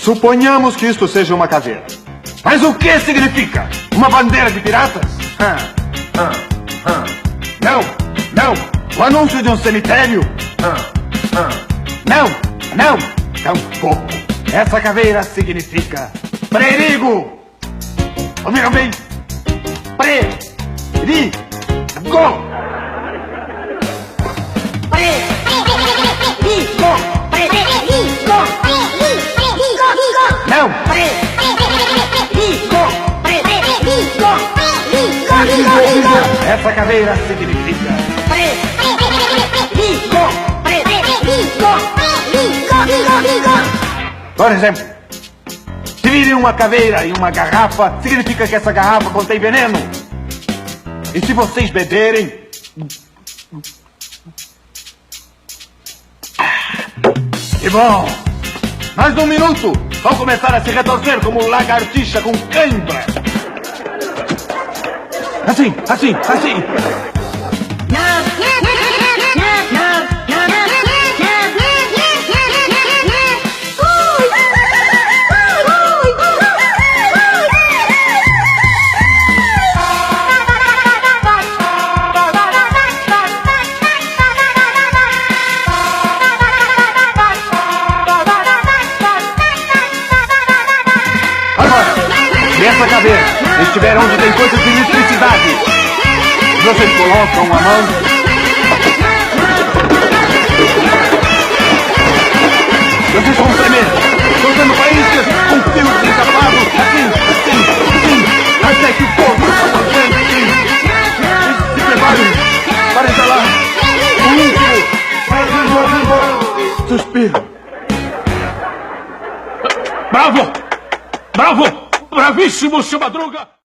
Suponhamos que isto seja uma caveira. Mas o que significa? Uma bandeira de piratas? Não, não. O anúncio de um cemitério? Não, não. Tampouco. Essa caveira significa perigo. Ouviram bem? Perigo. Não! Essa caveira significa por exemplo, se virem uma caveira e uma garrafa, significa que essa garrafa contém veneno. E se vocês beberem, que bom! Mais um minuto, vão começar a se retorcer como lagartixa com cãibra. Assim, assim, assim. Essa caveira estiver onde tem coisas de eletricidade, vocês colocam a mão. Vocês vão tremer, soltando faíscas com fios desapados, assim, até que o fogo está fazendo. Se preparem para instalar o último suspiro. Bravo! Bravo! Bravíssimo, seu Madruga!